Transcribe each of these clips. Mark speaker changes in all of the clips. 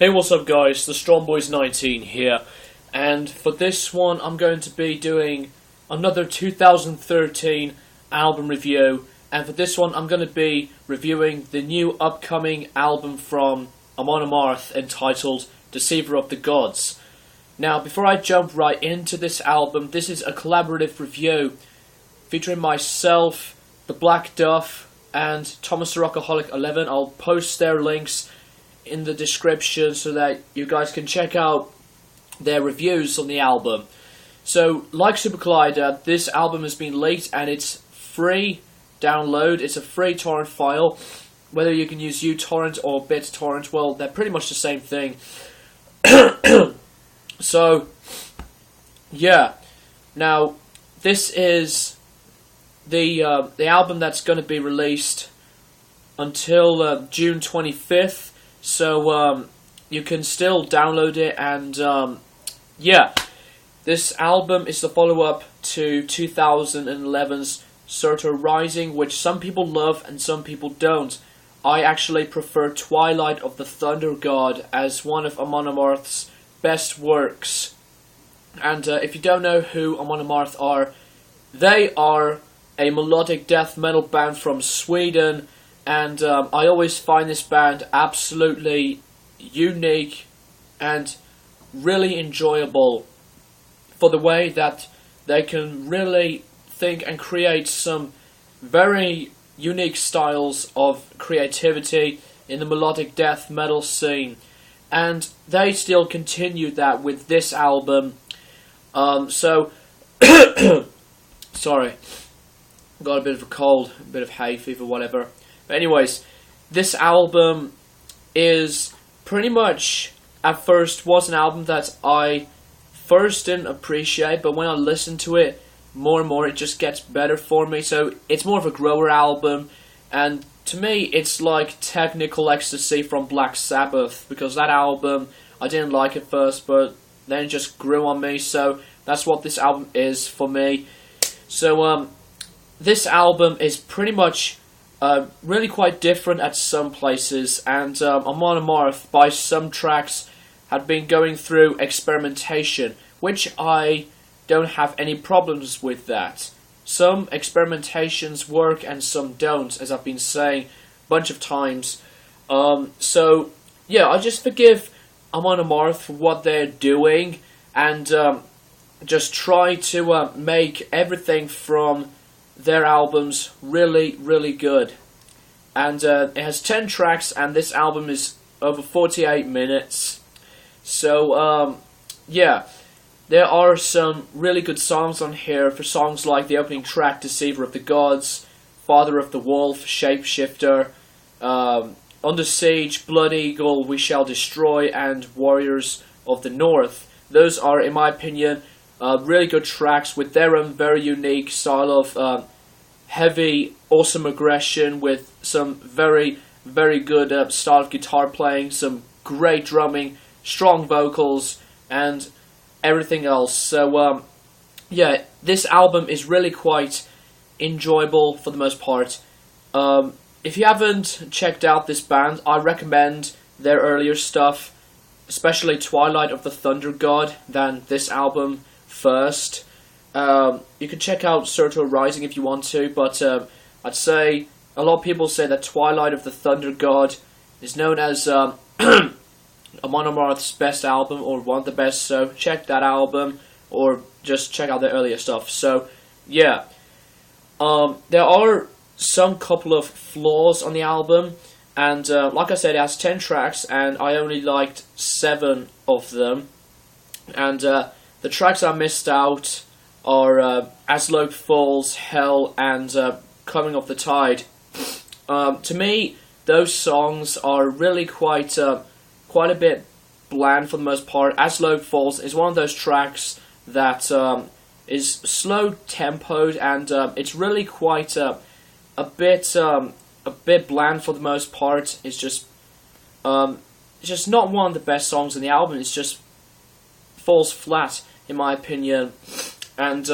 Speaker 1: Hey, what's up guys, the Strong Boys 19 here, and for this one I'm going to be doing another 2013 album review, and for this one I'm going to be reviewing the new upcoming album from Amon Amarth entitled Deceiver of the Gods. Now, before I jump right into this album, this is a collaborative review featuring myself, the Black Duff, and Thomas the Rockaholic 11. I'll post their links in the description so that you guys can check out their reviews on the album. So, like Super Collider, this album has been leaked and it's free download. It's a free torrent file. Whether you can use uTorrent or BitTorrent, well, they're pretty much the same thing. So, yeah. Now, this is the album that's going to be released until June 25th. So, you can still download it, and, yeah. This album is the follow-up to 2011's Surtur Rising, which some people love and some people don't. I actually prefer Twilight of the Thunder God as one of Amon Amarth's best works. And, if you don't know who Amon Amarth are, they are a melodic death metal band from Sweden. And I always find this band absolutely unique and really enjoyable for the way that they can really think and create some very unique styles of creativity in the melodic death metal scene. And they still continue that with this album. Sorry, got a bit of a cold, a bit of hay fever, whatever. But anyways, this album is pretty much, at first, was an album that I first didn't appreciate, but when I listen to it more and more, it just gets better for me. So it's more of a grower album, and to me, it's like Technical Ecstasy from Black Sabbath, because that album, I didn't like at first, but then it just grew on me, so that's what this album is for me. So, this album is pretty much really quite different at some places, and Amon Amarth, by some tracks, had been going through experimentation, which I don't have any problems with that. Some experimentations work and some don't, as I've been saying a bunch of times. So, yeah, I just forgive Amon Amarth for what they're doing, and just try to make everything from their albums really, really good. And it has 10 tracks, and this album is over 48 minutes. So, yeah, there are some really good songs on here. For songs like the opening track, Deceiver of the Gods, Father of the Wolf, Shapeshifter, Under Siege, Blood Eagle, We Shall Destroy, and Warriors of the North. Those are, in my opinion, really good tracks with their own very unique style of heavy, awesome aggression, with some very, very good style of guitar playing, some great drumming, strong vocals, and everything else. So, yeah, this album is really quite enjoyable for the most part. If you haven't checked out this band, I recommend their earlier stuff, especially Twilight of the Thunder God, than this album first. You can check out Surtur Rising if you want to, but I'd say a lot of people say that Twilight of the Thunder God is known as Amon Amarth's best album, or one of the best, so check that album, or just check out their earlier stuff. So, yeah. There are some couple of flaws on the album, and like I said, it has 10 tracks, and I only liked 7 of them. And the tracks I missed out are As Low Falls, Hell, and Coming Off the Tide. To me, those songs are really quite a bit bland for the most part. As Low Falls is one of those tracks that is slow tempoed, and it's really quite a bit bland for the most part. It's just not one of the best songs in the album. It's just falls flat, in my opinion. And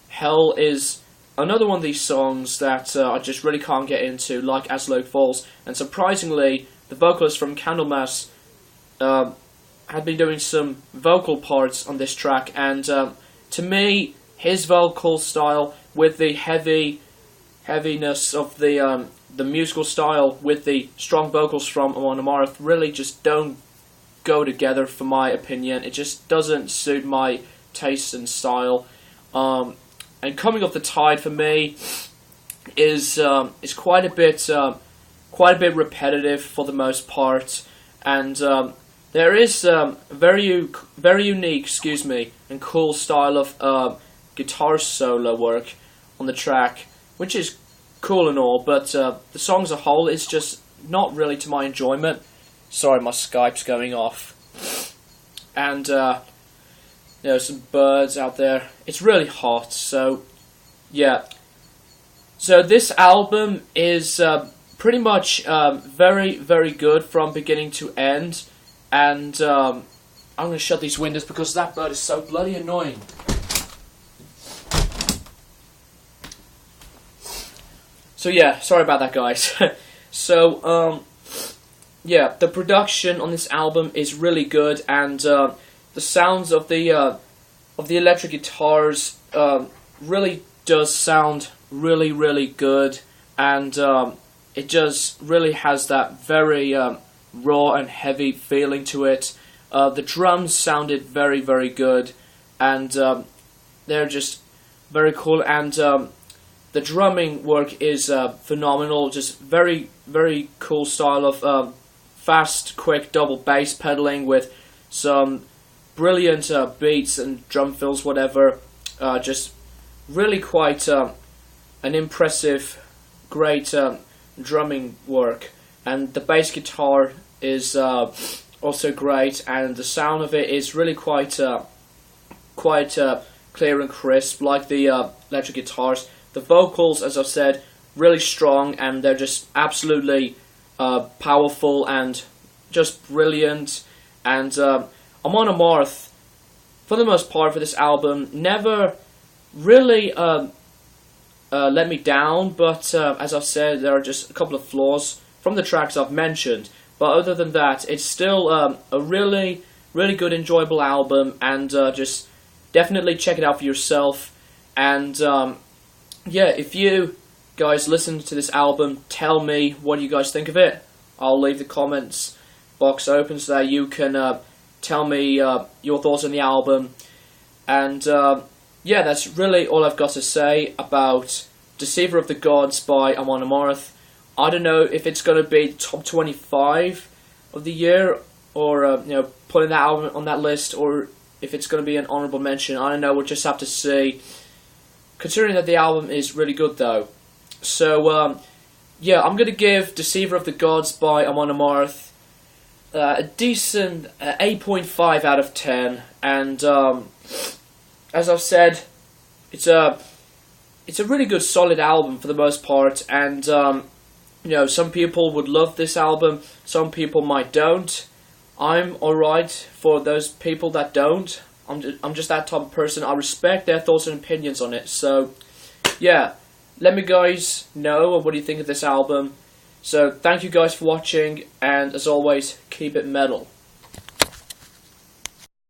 Speaker 1: Hell is another one of these songs that I just really can't get into, like As Low Falls. And surprisingly, the vocalist from Candlemass had been doing some vocal parts on this track, and to me, his vocal style with the heaviness of the musical style with the strong vocals from Amon Amarth really just don't go together, for my opinion. It just doesn't suit my taste and style. And Coming Off the Tide for me is quite a bit repetitive for the most part, and there is very unique, and cool style of guitar solo work on the track, which is cool and all, but the song as a whole is just not really to my enjoyment. Sorry, my Skype's going off. And some birds out there. It's really hot, so yeah. So this album is pretty much very, very good from beginning to end. And I'm going to shut these windows because that bird is so bloody annoying. So yeah, sorry about that, guys. So yeah, the production on this album is really good, and the sounds of the electric guitars really does sound really, really good, and it just really has that very raw and heavy feeling to it. The drums sounded very, very good, and they're just very cool, and the drumming work is phenomenal. Just very, very cool style of fast, quick double bass pedaling with some brilliant beats and drum fills, whatever. Just really quite an impressive, great drumming work. And the bass guitar is also great, and the sound of it is really quite clear and crisp, like the electric guitars. The vocals, as I've said, really strong, and they're just absolutely powerful and just brilliant. And Amon Amarth, for the most part, for this album, never really let me down, but as I've said, there are just a couple of flaws from the tracks I've mentioned. But other than that, it's still a really, really good, enjoyable album, and just definitely check it out for yourself. And yeah, if you guys listen to this album, tell me what you guys think of it. I'll leave the comments box open so that you can tell me your thoughts on the album. And yeah, that's really all I've got to say about Deceiver of the Gods by Amon Amarth. I don't know if it's going to be top 25 of the year, or putting that album on that list, or if it's going to be an honorable mention. I don't know, we'll just have to see, considering that the album is really good though. So yeah, I'm going to give Deceiver of the Gods by Amon Amarth a decent 8.5 out of 10, and as I've said, it's a really good, solid album for the most part, and some people would love this album, some people might don't. I'm alright for those people that don't. I'm just that type of person. I respect their thoughts and opinions on it. So yeah, let me guys know what do you think of this album. So thank you guys for watching, and as always, keep it metal.